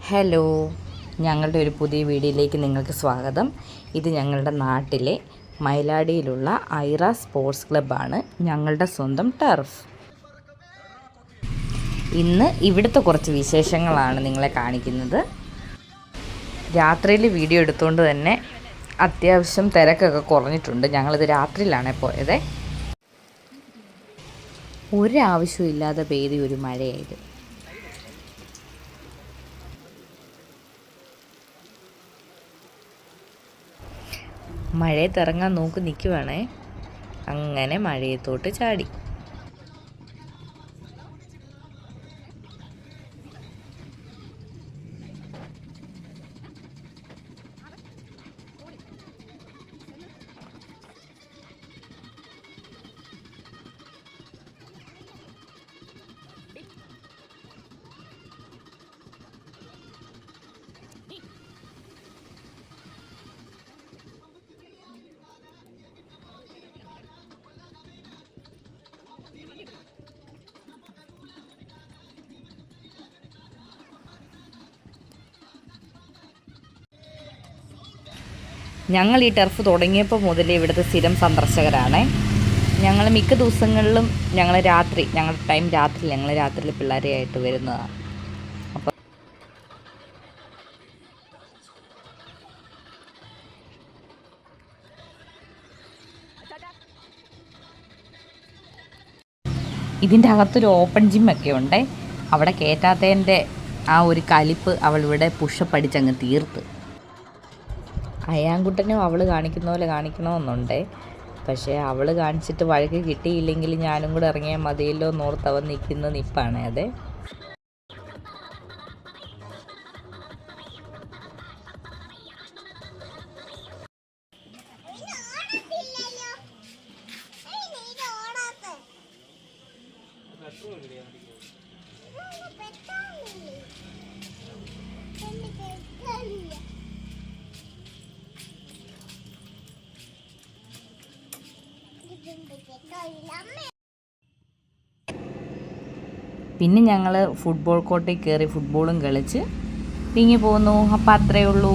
Hello, ഞങ്ങളുടെ ഒരു പുതിയ വീഡിയോയിലേക്ക് നിങ്ങൾക്ക് സ്വാഗതം. ഇത് ഞങ്ങളുടെ നാട്ടിലെ മൈലാടിയിലുള്ള ഐറ സ്പോർട്സ് ക്ലബ്ബാണ്, ഞങ്ങളുടെ സ്വന്തം ടർഫ്. ഇന്ന് ഇവിടുത്തെ കുറച്ച് വിശേഷങ്ങളാണ് നിങ്ങളെ കാണിക്കുന്നത്. രാത്രിയിൽ വീഡിയോ എടുത്തുകൊണ്ട് തന്നെ അത്യാവശ്യം തിരക്കൊക്കെ കുറഞ്ഞിട്ടുണ്ട്. ഞങ്ങളിത് രാത്രിയിലാണ് പോയത്. ഒരാവശ്യമില്ലാതെ പെയ്ത ഒരു മഴയായത്. മഴയത്തിറങ്ങാൻ നോക്കി നിൽക്കുവാണേ. അങ്ങനെ മഴയത്തോട്ട് ചാടി. ഞങ്ങൾ ഈ ടർഫ് തുടങ്ങിയപ്പോൾ മുതലേ ഇവിടുത്തെ സ്ഥിരം സന്ദർശകരാണ്. ഞങ്ങൾ മിക്ക ദിവസങ്ങളിലും ഞങ്ങളുടെ ടൈം രാത്രി ഞങ്ങൾ രാത്രിയിൽ പിള്ളേരെയായിട്ട് വരുന്നതാണ്. അപ്പോൾ ഇതിൻ്റെ അകത്തൊരു ഓപ്പൺ ജിമ്മൊക്കെ ഉണ്ട്. അവിടെ കയറ്റാത്തതിൻ്റെ ആ ഒരു കലിപ്പ് അവളിവിടെ പുഷപ്പ് അടിച്ചങ്ങ് തീർത്ത്. അയാൻകുട്ടനും അവൾ കാണിക്കുന്ന പോലെ കാണിക്കണമെന്നുണ്ട്. പക്ഷേ അവൾ കാണിച്ചിട്ട് വഴക്ക് കിട്ടിയില്ലെങ്കിൽ ഞാനും കൂടെ ഇറങ്ങിയാൽ മതിയല്ലോ എന്നോർത്ത് അവൻ നിൽക്കുന്ന നിപ്പാണ് അത്. പിന്നെ ഞങ്ങൾ ഫുട്ബോൾ കോർട്ടിൽ കയറി ഫുട്ബോളും കളിച്ച് തിങ്ങി പോന്നു. അപ്പം അത്രയേ ഉള്ളൂ.